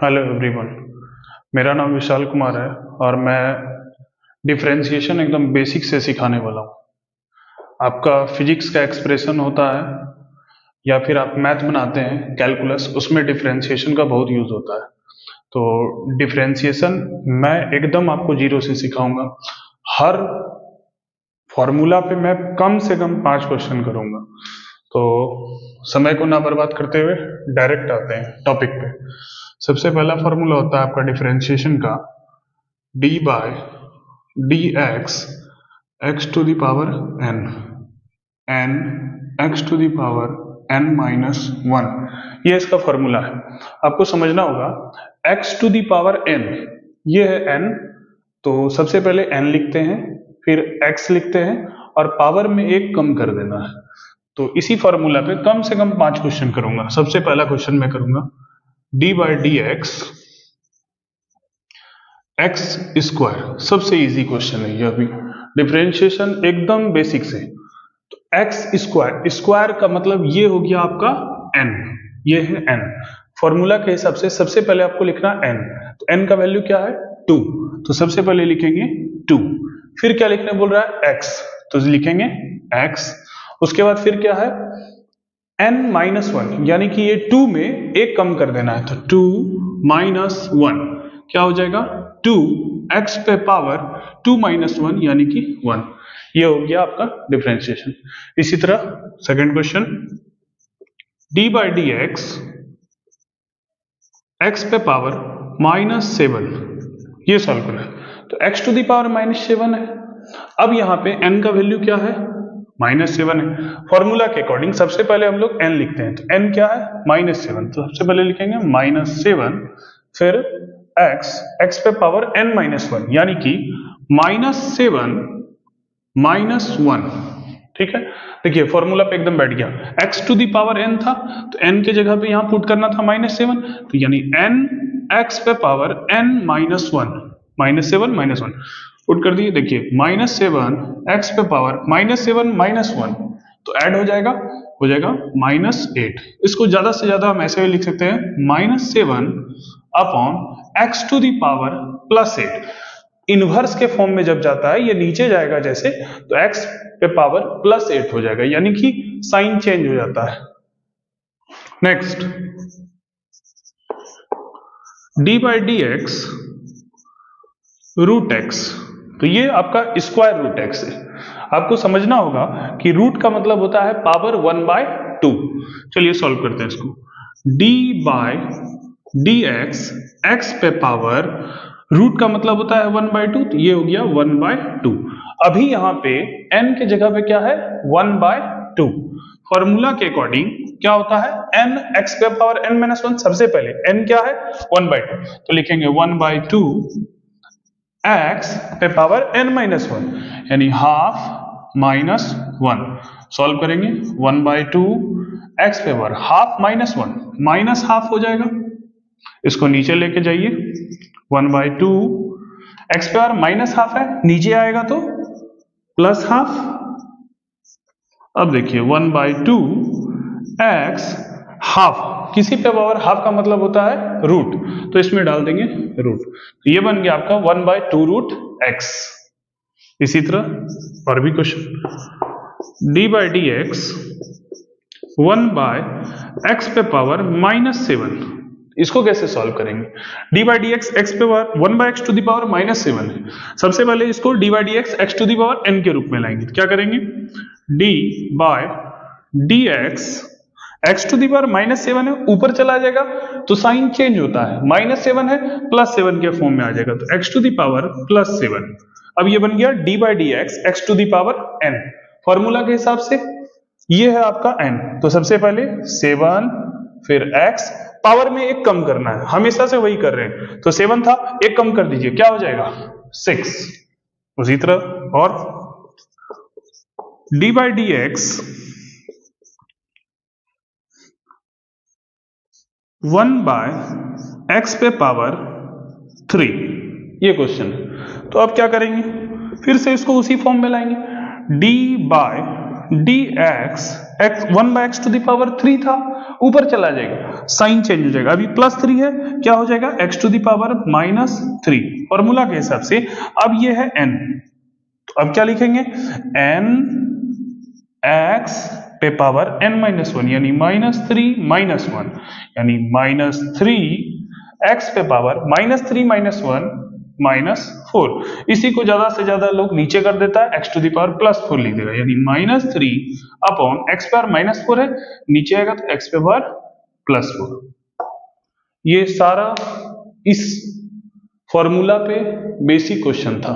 Hello everyone, मेरा नाम विशाल कुमार है और मैं डिफरेंशिएशन एकदम बेसिक से सिखाने वाला हूँ। आपका फिजिक्स का एक्सप्रेशन होता है या फिर आप मैथ बनाते हैं कैलकुलस, उसमें डिफरेंशिएशन का बहुत यूज होता है। तो डिफरेंशिएशन मैं एकदम आपको जीरो से सिखाऊंगा। हर फॉर्मूला पे मैं कम से कम 5 क्वेश्चन करूंगा। तो समय को ना बर्बाद करते हुए डायरेक्ट आते हैं टॉपिक पे। सबसे पहला फॉर्मूला होता है आपका डिफरेंशिएशन का, d by d x to the power n x to the power n minus 1, ये इसका फॉर्मूला है। आपको समझना होगा x to the power n, ये है एन, तो सबसे पहले एन लिखते हैं, फिर एक्स लिखते हैं और पावर में एक कम कर देना है। तो इसी फॉर्मूला पे कम से कम 5 क्वेश्चन करूंगा। सबसे पहला क्वेश्चन मैं करूंगा D by d x square. सबसे इजी क्वेश्चन है यह भी, डिफरेंशिएशन एकदम बेसिक से। तो एक्स स्क्वायर, स्क्वायर का मतलब ये हो गया आपका एन, ये है एन। फॉर्मूला के हिसाब से सबसे पहले आपको लिखना एन, तो एन का वैल्यू क्या है 2, तो सबसे पहले लिखेंगे 2। फिर क्या लिखने बोल रहा है एक्स, तो लिखेंगे एक्स। उसके बाद फिर क्या है n माइनस 1, यानी कि ये 2 में एक कम कर देना है, तो 2 माइनस 1 क्या हो जाएगा 2 x पे पावर 2 माइनस 1 यानी कि 1। ये हो गया आपका डिफरेंशिएशन। इसी तरह second question d by d x पे पावर माइनस 7, ये सॉल्व करना है। तो x to the power minus 7 है। अब यहाँ पे n का वैल्यू क्या है -7 है। फॉर्मूला के अकॉर्डिंग सबसे पहले हम लोग n लिखते हैं, तो n क्या है -7, तो सबसे पहले लिखेंगे -7, फिर x पे पावर n माइनस 1 यानी कि -7 -1। ठीक है, देखिए फॉर्मूला पे एकदम बैठ गया। x to the power n था, तो n के जगह पे यहां पुट करना था -7, तो यानी n x पे पावर n माइनस 1, -7 -1 पुट कर दिए। देखिए -7 x पे पावर -7 -1, तो ऐड हो जाएगा -8। इसको ज्यादा से ज्यादा हम ऐसे भी लिख सकते हैं -7 upon x to the power +8। Inverse के फॉर्म में जब जाता है, ये नीचे जाएगा जैसे, तो x पे पावर +8 हो जाएगा, यानी कि साइन चेंज हो जाता है। Next d by d x root x, तो ये आपका स्क्वायर रूट एक्स है। आपको समझना होगा कि रूट का मतलब होता है पावर 1/2। चलिए सॉल्व करते हैं इसको। d बाय डी एक्स पे पावर, रूट का मतलब होता है 1/2, तो ये हो गया 1/2। अभी यहाँ पे n के जगह पे क्या है 1/2। फॉर्मूला के अकॉर्डिंग क्या होता है n x पे पावर n माइनस 1, सबसे पहले n क्या है 1/2, तो लिखेंगे 1/2 x पे पावर n माइनस 1 यानी हाफ माइनस 1। सॉल्व करेंगे 1/2 x पे power half minus 1, minus half हो जाएगा, इसको नीचे लेके जाइए। 1/2 x पे पावर माइनस हाफ है, नीचे आएगा तो प्लस हाफ। अब देखिए 1/2 x हाफ, किसी पे पावर हाफ का मतलब होता है रूट, तो इसमें डाल देंगे रूट, तो ये बन गया आपका 1/2 रूट x। इसी तरह और भी question d by d x 1/x पे पावर -7, इसको कैसे सॉल्व करेंगे। d by d x x पे power 1/x to the power -7 है। सबसे पहले इसको d by d x x to the power n के रूप में लाएंगे, तो क्या करेंगे d by d x to the power -7 है, ऊपर चला जाएगा तो साइन चेंज होता है, -7 है +7 के फॉर्म में आ जाएगा, तो x टू दी पावर +7। अब ये बन गया d by d x to the power n। Formula के हिसाब से ये है आपका n, तो सबसे पहले 7 फिर x, पावर में एक कम करना है, हमेशा से वही कर रहे हैं, तो 7 था, एक कम कर दीजिए, क्या हो जाएगा 6। उसी तरह और d by d x 1/x पे पावर 3, ये क्वेश्चन है। तो अब क्या करेंगे, फिर से इसको उसी फॉर्म में लाएंगे, d by d x, x 1/x to the power 3 था, ऊपर चला जाएगा, साइन चेंज हो जाएगा, अभी +3 है, क्या हो जाएगा x to the power -3 formula के हिसाब से। अब ये है n, तो अब क्या लिखेंगे, n x पे पावर n-1 यानी -3 -1 यानी -3 x पे पावर -3 -1 -4। इसी को ज्यादा से ज्यादा लोग नीचे कर देता है, x टू द पावर +4 लिख देगा, यानी -3 अपॉन x पावर -4 है, नीचे आएगा तो x पे पावर +4। ये सारा इस फॉर्मूला पे बेसिक क्वेश्चन था।